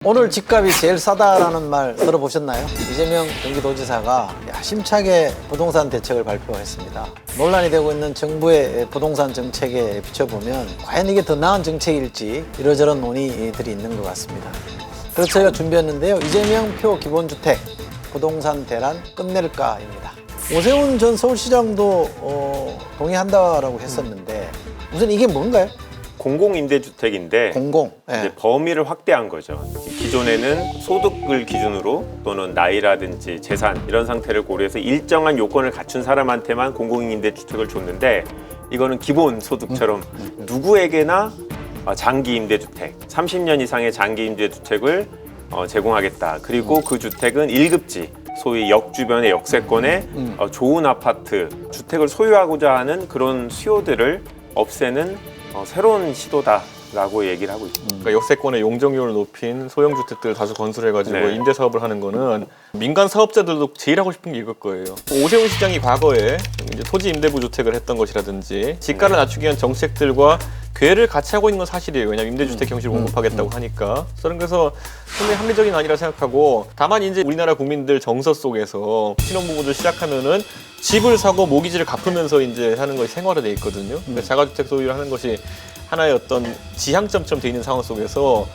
오늘 집값이 제일 싸다라는 말 들어보셨나요? 이재명 경기도지사가 야심차게 부동산 대책을 발표했습니다. 논란이 되고 있는 정부의 부동산 정책에 비춰보면 과연 이게 더 나은 정책일지 이러저런 논의들이 있는 것 같습니다. 그래서 저희가 준비했는데요. 이재명 표 기본주택 부동산 대란 끝낼까입니다. 오세훈 전 서울시장도 동의한다라고 했었는데 우선 이게 뭔가요? 공공임대주택인데 공공. 네. 이제 범위를 확대한 거죠. 기존에는 소득을 기준으로 또는 나이라든지 재산 이런 상태를 고려해서 일정한 요건을 갖춘 사람한테만 공공임대주택을 줬는데 이거는 기본 소득처럼 누구에게나 장기임대주택, 30년 이상의 장기임대주택을 제공하겠다. 그리고 그 주택은 1급지, 소위 역 주변의 역세권에 좋은 아파트, 주택을 소유하고자 하는 그런 수요들을 없애는 새로운 시도다라고 얘기를 하고 있습니다. 그러니까 역세권의 용적률을 높인 소형 주택들을 다수 건설해가지고 네. 임대 사업을 하는 거는 민간 사업자들도 제일 하고 싶은 게 이걸 거예요. 오세훈 시장이 과거에 이제 토지 임대부 주택을 했던 것이라든지 집가를 낮추기 위한 정책들과 궤를 같이 하고 있는 건 사실이에요. 왜냐하면 임대주택 형식을 공급하겠다고 하니까. 저는 그래서 상당히 합리적인 아니라 생각하고, 다만 이제 우리나라 국민들 정서 속에서 신혼부부들 시작하면은 집을 사고 모기지를 갚으면서 이제 하는 것이 생활화돼 있거든요. 그러니까 자가주택 소유를 하는 것이 하나의 어떤 지향점처럼 돼 있는 상황 속에서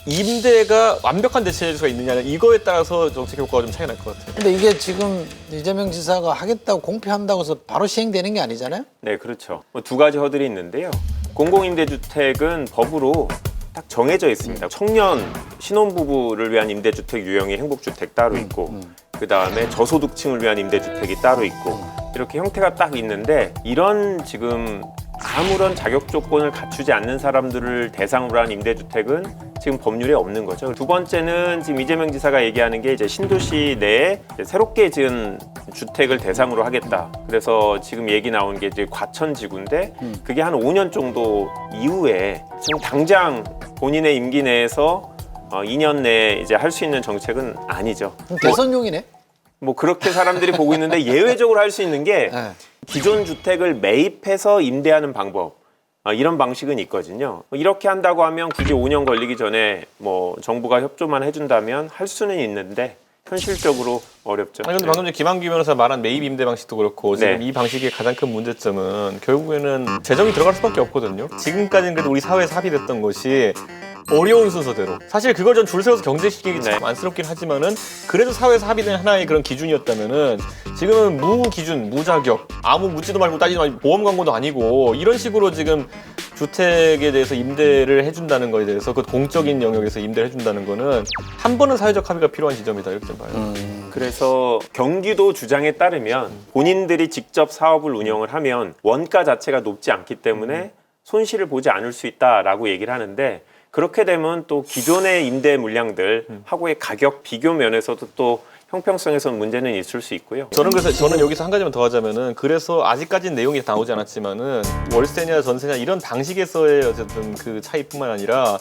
임대가 완벽한 대체수가 있느냐는 이거에 따라서 정책 효과가 좀 차이 날 것 같아요. 근데 이게 지금 이재명 지사가 하겠다고 공표한다고 해서 바로 시행되는 게 아니잖아요? 네, 그렇죠. 두 가지 허들이 있는데요. 공공임대주택은 법으로 딱 정해져 있습니다. 청년, 신혼부부를 위한 임대주택 유형의 행복주택 따로 있고 그 다음에 저소득층을 위한 임대주택이 따로 있고 이렇게 형태가 딱 있는데, 이런 지금 아무런 자격 조건을 갖추지 않는 사람들을 대상으로 한 임대주택은 지금 법률에 없는 거죠. 두 번째는 지금 이재명 지사가 얘기하는 게 이제 신도시 내에 새롭게 지은 주택을 대상으로 하겠다. 그래서 지금 얘기 나온 게 이제 과천지구인데 그게 한 5년 정도 이후에 지금 당장 본인의 임기 내에서 2년 내에 이제 할 수 있는 정책은 아니죠. 대선용이네? 뭐 그렇게 사람들이 보고 있는데 예외적으로 할 수 있는 게 네. 기존 주택을 매입해서 임대하는 방법, 이런 방식은 있거든요. 이렇게 한다고 하면 굳이 5년 걸리기 전에 뭐 정부가 협조만 해준다면 할 수는 있는데 현실적으로 어렵죠. 아니 근데 방금 전에 김한규 변호사 말한 매입 임대 방식도 그렇고 지금 네. 이 방식의 가장 큰 문제점은 결국에는 재정이 들어갈 수밖에 없거든요. 지금까지는 그래도 우리 사회에서 합의됐던 것이 어려운 순서대로, 사실 그걸 전 줄 세워서 경제시키기 참 네. 안쓰럽긴 하지만은 그래도 사회에서 합의된 하나의 그런 기준이었다면은 지금은 무기준, 무자격, 아무 묻지도 말고 따지도 말고 보험 광고도 아니고 이런 식으로 지금 주택에 대해서 임대를 해준다는 거에 대해서 그 공적인 영역에서 임대를 해준다는 거는 한 번은 사회적 합의가 필요한 지점이다, 이렇게 좀 봐요. 그래서 경기도 주장에 따르면 본인들이 직접 사업을 운영을 하면 원가 자체가 높지 않기 때문에 손실을 보지 않을 수 있다라고 얘기를 하는데, 그렇게 되면 또 기존의 임대 물량들하고의 가격 비교 면에서도 또 형평성에서는 문제는 있을 수 있고요. 저는 여기서 한 가지만 더 하자면은, 그래서 아직까지는 내용이 나오지 않았지만은 월세냐 전세냐 이런 방식에서의 어쨌든 그 차이뿐만 아니라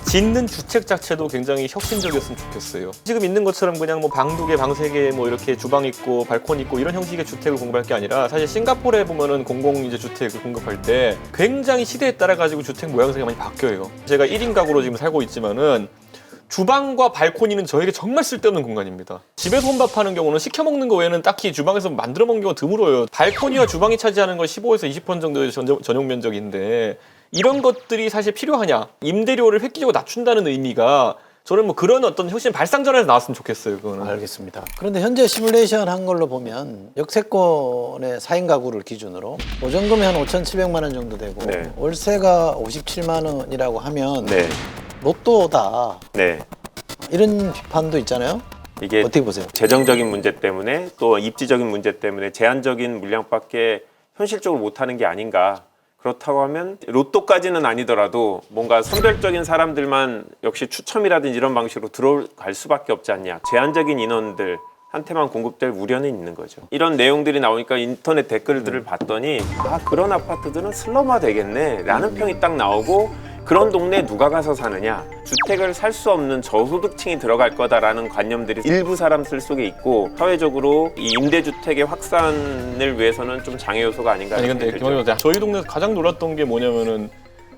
짓는 주택 자체도 굉장히 혁신적이었으면 좋겠어요. 지금 있는 것처럼 그냥 뭐 방 2개, 방 3개 뭐 이렇게 주방 있고 발코니 있고 이런 형식의 주택을 공급할 게 아니라, 사실 싱가포르에 보면은 공공 이제 주택을 공급할 때 굉장히 시대에 따라 가지고 주택 모양새가 많이 바뀌어요. 제가 1인 가구로 지금 살고 있지만은 주방과 발코니는 저에게 정말 쓸데없는 공간입니다. 집에서 혼밥하는 경우는 시켜 먹는 거 외에는 딱히 주방에서 만들어 먹는 경우가 드물어요. 발코니와 주방이 차지하는 건 15에서 20% 정도의 전용 면적인데 이런 것들이 사실 필요하냐? 임대료를 획기적으로 낮춘다는 의미가, 저는 뭐 그런 어떤 혁신 발상전에서 나왔으면 좋겠어요. 그거는. 알겠습니다. 그런데 현재 시뮬레이션 한 걸로 보면 역세권의 4인 가구를 기준으로 보증금이 한 5,700만 원 정도 되고 네. 월세가 57만 원이라고 하면 네, 로또다 네. 이런 비판도 있잖아요. 이게 어떻게 보세요? 재정적인 문제 때문에 또 입지적인 문제 때문에 제한적인 물량밖에 현실적으로 못하는 게 아닌가. 그렇다고 하면 로또까지는 아니더라도 뭔가 선별적인 사람들만 역시 추첨이라든지 이런 방식으로 들어갈 수밖에 없지 않냐. 제한적인 인원들 한테만 공급될 우려는 있는 거죠. 이런 내용들이 나오니까 인터넷 댓글들을 봤더니 그런 아파트들은 슬럼화 되겠네 라는 평이 딱 나오고, 그런 동네에 누가 가서 사느냐, 주택을 살 수 없는 저소득층이 들어갈 거다라는 관념들이 일부 사람들 속에 있고, 사회적으로 이 임대주택의 확산을 위해서는 좀 장애 요소가 아닌가. 아니 근데 김학의 선생, 저희 동네에서 가장 놀랐던 게 뭐냐면은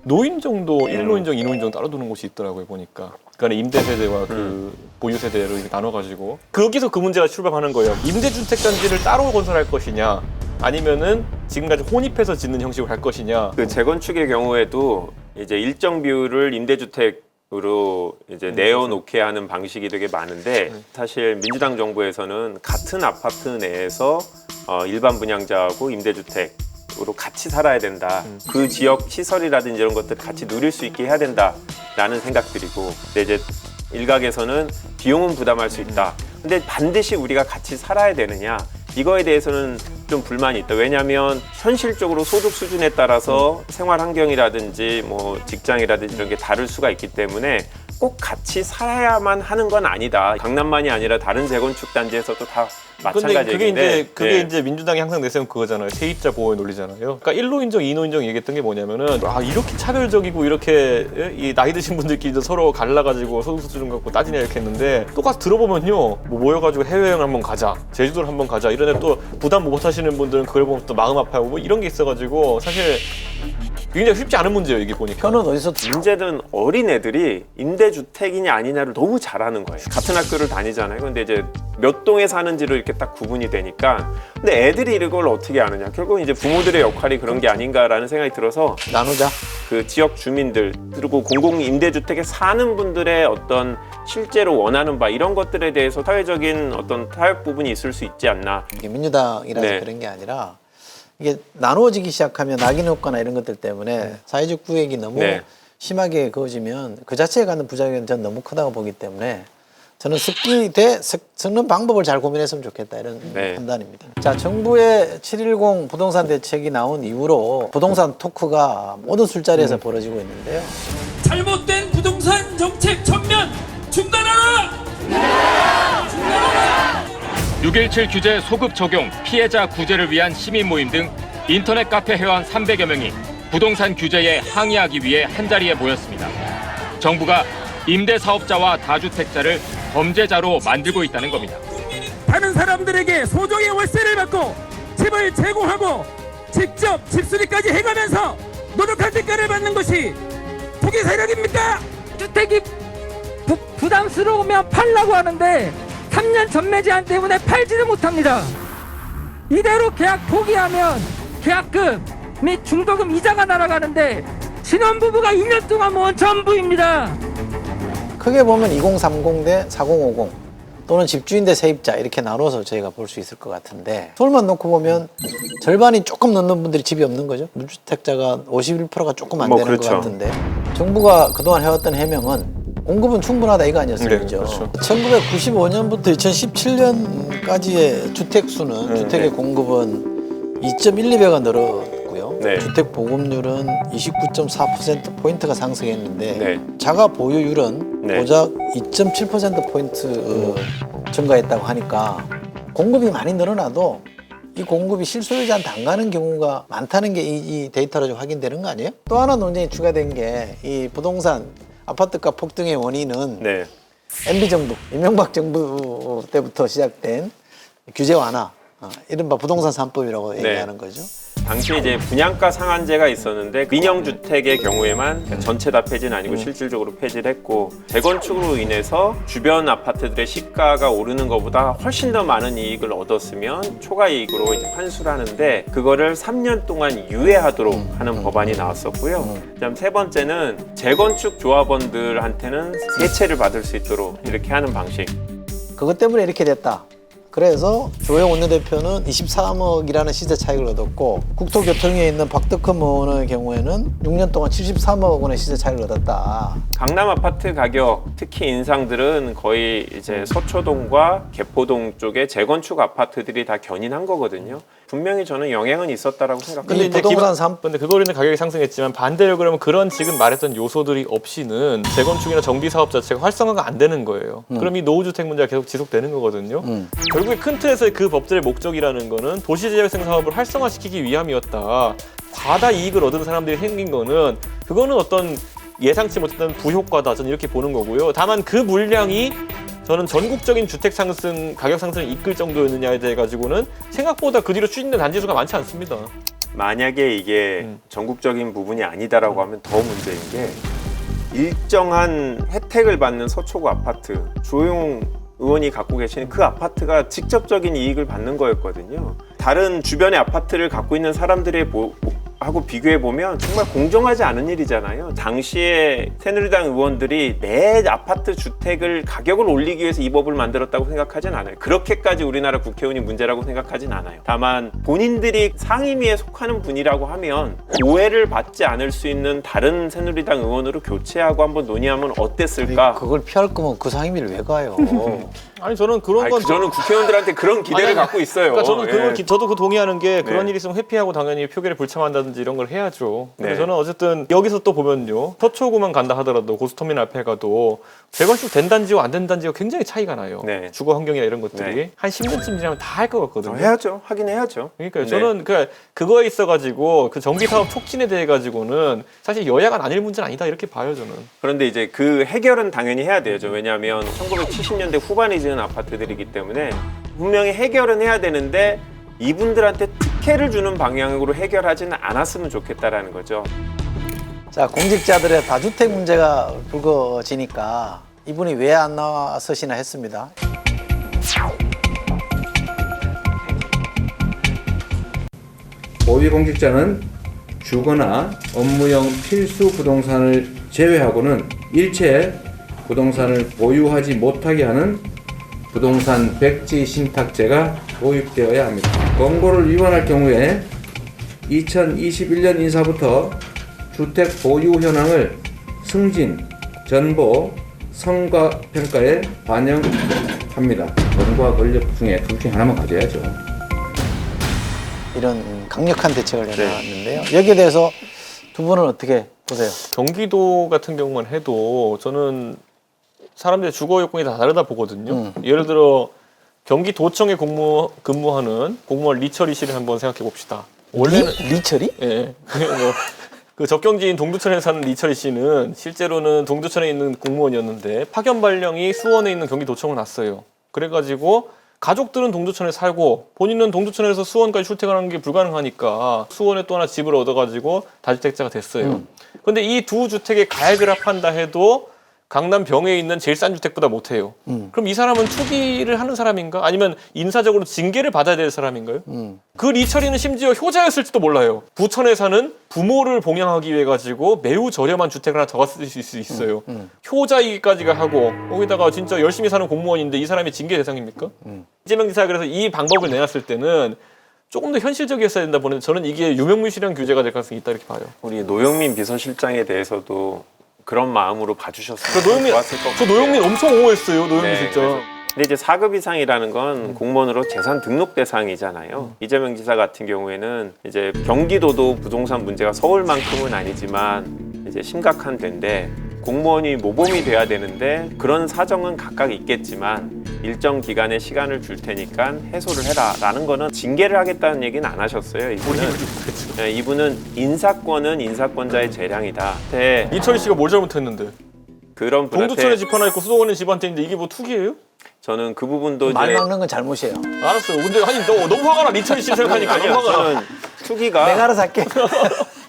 노인정도 1노인정, 2노인정 따로 두는 곳이 있더라고요, 보니까. 그러니까 임대 세대와 그 보유 세대로 이렇게 나눠가지고 거기서 그 문제가 출발하는 거예요. 임대주택 단지를 따로 건설할 것이냐, 아니면은 지금까지 혼입해서 짓는 형식으로 할 것이냐. 그 재건축의 경우에도 이제 일정 비율을 임대주택으로 이제 내어놓게 하는 방식이 되게 많은데, 사실 민주당 정부에서는 같은 아파트 내에서 일반 분양자하고 임대주택으로 같이 살아야 된다. 그 지역 시설이라든지 이런 것들 같이 누릴 수 있게 해야 된다라는 생각들이고, 근데 이제 일각에서는 비용은 부담할 수 있다. 근데 반드시 우리가 같이 살아야 되느냐? 이거에 대해서는 좀 불만이 있다. 왜냐하면 현실적으로 소득 수준에 따라서 생활 환경이라든지 뭐 직장이라든지 이런 게 다를 수가 있기 때문에 꼭 같이 살아야만 하는 건 아니다. 강남만이 아니라 다른 재건축 단지에서도 다 마찬가지 얘기인데. 그게 이제 민주당이 항상 내세운 그거잖아요. 세입자 보호의 논리잖아요. 그러니까 1노인정, 2노인정 얘기했던 게 뭐냐면은 이렇게 차별적이고 이렇게 이 나이 드신 분들끼리도 서로 갈라가지고 소득 수준 갖고 따지냐 이렇게 했는데, 또 가서 들어보면요, 뭐 모여가지고 해외여행 한번 가자, 제주도를 한번 가자 이런 애 또 부담 못 하시는 분들은 그걸 보면 또 마음 아파하고 뭐 이런 게 있어가지고 사실 굉장히 쉽지 않은 문제예요, 이게 보니까. 편은 어디서 문제는 어린애들이 임대주택이냐 아니냐를 너무 잘하는 거예요. 같은 학교를 다니잖아요. 근데 이제 몇 동에 사는지로 이렇게 딱 구분이 되니까, 근데 애들이 이걸 어떻게 아느냐. 결국 이제 부모들의 역할이 그런 게 아닌가라는 생각이 들어서, 나누자. 그 지역 주민들 그리고 공공 임대주택에 사는 분들의 어떤 실제로 원하는 바 이런 것들에 대해서 사회적인 어떤 타협 부분이 있을 수 있지 않나. 이게 민주당이라서 네. 그런 게 아니라, 이게 나누어지기 시작하면 낙인 효과나 이런 것들 때문에 사회적 구획이 너무 네. 심하게 그어지면 그 자체에 갖는 부작용은 전 너무 크다고 보기 때문에, 저는 섞는 방법을 잘 고민했으면 좋겠다, 이런 네. 판단입니다. 자, 정부의 7.10 부동산 대책이 나온 이후로 부동산 토크가 모든 술자리에서 벌어지고 있는데요. 잘못된 부동산 정책 전면 중단하라! 6.17 규제 소급 적용, 피해자 구제를 위한 시민 모임 등 인터넷 카페 회원 300여 명이 부동산 규제에 항의하기 위해 한자리에 모였습니다. 정부가 임대사업자와 다주택자를 범죄자로 만들고 있다는 겁니다. 다른 사람들에게 소정의 월세를 받고 집을 제공하고 직접 집수리까지 해가면서 노력한 대가를 받는 것이 투기 세력입니까? 주택이 부담스러우면 팔라고 하는데 3년 전매 제한 때문에 팔지를 못합니다. 이대로 계약 포기하면 계약금 및 중도금 이자가 날아가는데 신혼부부가 2년 동안 모은 전부입니다. 크게 보면 2030 대 4050 또는 집주인 대 세입자 이렇게 나눠서 저희가 볼 수 있을 것 같은데, 서울만 놓고 보면 절반이 조금 넘는 분들이 집이 없는 거죠. 무주택자가 51%가 조금 안 뭐 되는 그렇죠. 것 같은데, 정부가 그동안 해왔던 해명은 공급은 충분하다 이거 아니었어요. 네, 그죠? 그렇죠. 1995년부터 2017년까지의 주택 수는 주택의 공급은 2.12배가 늘었고요. 네. 주택 보급률은 29.4%포인트가 상승했는데, 네. 자가 보유율은 네. 고작 2.7%포인트 증가했다고 하니까, 공급이 많이 늘어나도 이 공급이 실소유자한테 안 가는 경우가 많다는 게 이 데이터로 좀 확인되는 거 아니에요? 또 하나 논쟁이 추가된 게, 이 부동산 아파트값 폭등의 원인은 네. MB 정부, 이명박 정부 때부터 시작된 규제 완화, 이른바 부동산 3법이라고 얘기하는 거죠. 당시 이제 분양가 상한제가 있었는데, 민영주택의 경우에만 전체 다 폐지는 아니고 실질적으로 폐지를 했고, 재건축으로 인해서 주변 아파트들의 시가가 오르는 것보다 훨씬 더 많은 이익을 얻었으면 초과 이익으로 이제 환수를 하는데, 그거를 3년 동안 유예하도록 하는 법안이 나왔었고요. 그다음 세 번째는 재건축 조합원들한테는 세채를 받을 수 있도록 이렇게 하는 방식. 그것 때문에 이렇게 됐다. 그래서 조영 원내대표는 23억이라는 시세 차익을 얻었고, 국토교통위에 있는 박덕흠 의원의 경우에는 6년 동안 73억 원의 시세 차익을 얻었다. 강남 아파트 가격, 특히 인상들은 거의 이제 서초동과 개포동 쪽의 재건축 아파트들이 다 견인한 거거든요. 분명히 저는 영향은 있었다라고 생각합니다. 근데 부동산 3. 근데 그거리는 가격이 상승했지만, 반대로 그러면 그런 지금 말했던 요소들이 없이는 재건축이나 정비 사업 자체가 활성화가 안 되는 거예요. 그럼 이 노후주택 문제가 계속 지속되는 거거든요. 결국에 큰 틀에서의 그 법들의 목적이라는 거는 도시재생생 사업을 활성화시키기 위함이었다. 과다 이익을 얻은 사람들이 생긴 거는, 그거는 어떤 예상치 못했던 부효과다, 저는 이렇게 보는 거고요. 다만 그 물량이 저는 전국적인 주택 상승, 가격 상승을 이끌 정도였느냐에 대해 가지고는 생각보다 그 뒤로 추진된 단지 수가 많지 않습니다. 만약에 이게 전국적인 부분이 아니다라고 하면 더 문제인 게 일정한 혜택을 받는 서초구 아파트 주호영 의원이 갖고 계시는 그 아파트가 직접적인 이익을 받는 거였거든요. 다른 주변의 아파트를 갖고 있는 사람들의 하고 비교해 보면 정말 공정하지 않은 일이잖아요. 당시에 새누리당 의원들이 내 아파트 주택을 가격을 올리기 위해서 이 법을 만들었다고 생각하진 않아요. 그렇게까지 우리나라 국회의원이 문제라고 생각하진 않아요. 다만 본인들이 상임위에 속하는 분이라고 하면 오해를 받지 않을 수 있는 다른 새누리당 의원으로 교체하고 한번 논의하면 어땠을까? 그걸 피할 거면 그 상임위를 왜 가요? 아니 저는 그런 건 저는 국회의원들한테 그런 기대를 아니, 갖고 있어요. 그러니까 저는 그걸 예. 저도 그 동의하는 게 그런 네. 일이 있으면 회피하고 당연히 표결에 불참한다든지 이런 걸 해야죠. 근데 네. 저는 어쨌든 여기서 또 보면요. 서초구만 간다 하더라도 고속터미널 앞에 가도 재건축 된 단지와 안 된 단지가 굉장히 차이가 나요. 네. 주거 환경이나 이런 것들이 네. 한 10년쯤 지나면 다 할 것 같거든요. 해야죠. 하긴 해야죠. 그러니까 네. 저는 그거에 있어가지고 그 정비 사업 촉진에 대해 가지고는 사실 여야가 나뉠 문제는 아니다 이렇게 봐요 저는. 그런데 이제 그 해결은 당연히 해야 되죠. 왜냐하면 1970년대 후반에 지은 아파트들이기 때문에 분명히 해결은 해야 되는데 이분들한테 특혜를 주는 방향으로 해결하지는 않았으면 좋겠다라는 거죠. 자, 공직자들의 다주택 문제가 불거지니까 이분이 왜 안 나서시나 했습니다. 고위공직자는 주거나 업무용 필수 부동산을 제외하고는 일체 부동산을 보유하지 못하게 하는 부동산 백지 신탁제가 도입되어야 합니다. 권고를 위반할 경우에 2021년 인사부터 주택 보유 현황을 승진, 전보, 성과 평가에 반영합니다. 권고와 권력 중에 둘 중에 하나만 가져야죠. 이런 강력한 대책을 내놨는데요. 여기에 대해서 두 분은 어떻게 보세요? 경기도 같은 경우만 해도 저는 사람들의 주거 요건이 다 다르다 보거든요. 예를 들어 경기도청에 근무하는 공무원 리처리 씨를 한번 생각해 봅시다. 원래는 리처리? 예. 그 적경지인 동두천에 사는 리처리 씨는 실제로는 동두천에 있는 공무원이었는데 파견 발령이 수원에 있는 경기도청을 났어요. 그래가지고 가족들은 동두천에 살고 본인은 동두천에서 수원까지 출퇴근하는 게 불가능하니까 수원에 또 하나 집을 얻어가지고 다주택자가 됐어요. 근데 이 두 주택에 가액을 합한다 해도 강남 병해에 있는 제일 싼 주택보다 못해요. 그럼 이 사람은 투기를 하는 사람인가? 아니면 인사적으로 징계를 받아야 될 사람인가요? 그 리처리는 심지어 효자였을지도 몰라요. 부천에 사는 부모를 봉양하기 위해 가지고 매우 저렴한 주택을 하나 더 갔을 수 있어요. 효자이기까지가 하고 거기다가 진짜 열심히 사는 공무원인데 이 사람이 징계 대상입니까? 이재명 지사가 그래서 이 방법을 내놨을 때는 조금 더 현실적이었어야 된다 보는데 저는 이게 유명무실한 규제가 될 가능성이 있다 이렇게 봐요. 우리 노영민 비서실장에 대해서도 그런 마음으로 봐주셨으면 좋았을 것 저 같아요. 노영민 엄청 옹호했어요. 노영민 네, 실장. 그래서 근데 이제 4급 이상이라는 건 공무원으로 재산 등록 대상이잖아요. 이재명 지사 같은 경우에는 이제 경기도도 부동산 문제가 서울만큼은 아니지만 이제 심각한 데인데 공무원이 모범이 돼야 되는데 그런 사정은 각각 있겠지만 일정 기간의 시간을 줄 테니까 해소를 해라라는 거는 징계를 하겠다는 얘기는 안 하셨어요. 이분은 인사권은 인사권자의 재량이다. 네, 이철희 씨가 뭘 잘못했는데? 그런 분한테 동두천에 집 하나 있고 수도원에 집 한 채인데 이게 뭐 투기예요? 저는 그 부분도 말 이제 막는 건 잘못이에요. 알았어요. 근데 아니 너무 화가 나. 리철희 씨 생각하니까 아니요, 너무 화가 나. 저는 투기가 내가 알아서 할게.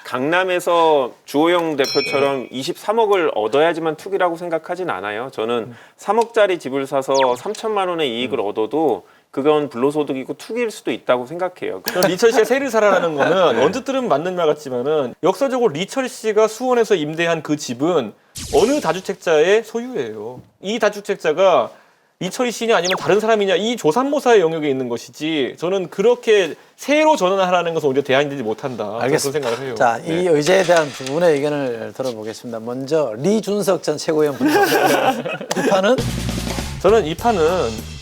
강남에서 주호영 대표처럼 23억을 얻어야지만 투기라고 생각하진 않아요. 저는 3억짜리 집을 사서 3천만 원의 이익을 얻어도 그건 불로소득이고 투기일 수도 있다고 생각해요. 리철 씨가 세를 사라는 거는 언뜻 들으면 맞는 말 같지만은 역사적으로 리철 씨가 수원에서 임대한 그 집은 어느 다주택자의 소유예요. 이 다주택자가 리철이 씨냐 아니면 다른 사람이냐 이 조삼모사의 영역에 있는 것이지 저는 그렇게 세로 전환하라는 것은 오히려 대안이 되지 못한다. 알겠습니다. 그런 생각을 해요. 자, 이 의제에 대한 두 분의 의견을 들어보겠습니다. 먼저 리준석 전 최고위원부터. 이 판은 저는 이 판은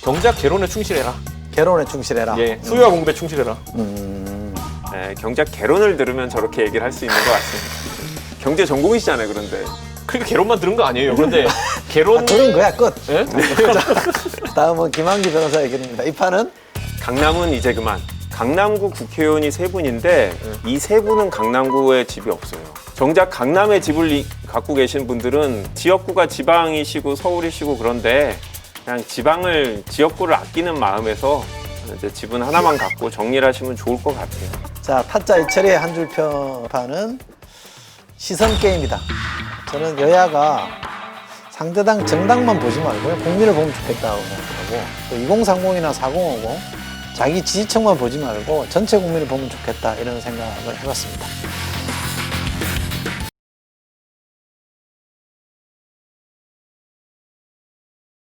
경작 개론에 충실해라. 개론에 충실해라. 예, 수요와 공급에 충실해라. 네, 경작 개론을 들으면 저렇게 얘기를 할 수 있는 것 같습니다. 경제 전공이시잖아요, 그런데. 그러니까 개론만 들은 거 아니에요. 그런데 개론 그런 거야, 끝. 예? 자, 다음은 김한기 변호사 의견입니다. 이 판은 강남은 이제 그만. 강남구 국회의원이 3분인데 이 3분은 강남구에 집이 없어요. 정작 강남에 집을 갖고 계신 분들은 지역구가 지방이시고 서울이시고 그런데 그냥 지역구를 아끼는 마음에서 이제 집은 하나만 갖고 정리를 하시면 좋을 것 같아요. 자, 타짜 이철의 한 줄 평판은 시선 게임이다. 저는 여야가 상대당 정당만 보지 말고요. 국민을 보면 좋겠다고 생각하고 또 2030이나 4050 자기 지지층만 보지 말고 전체 국민을 보면 좋겠다 이런 생각을 해봤습니다.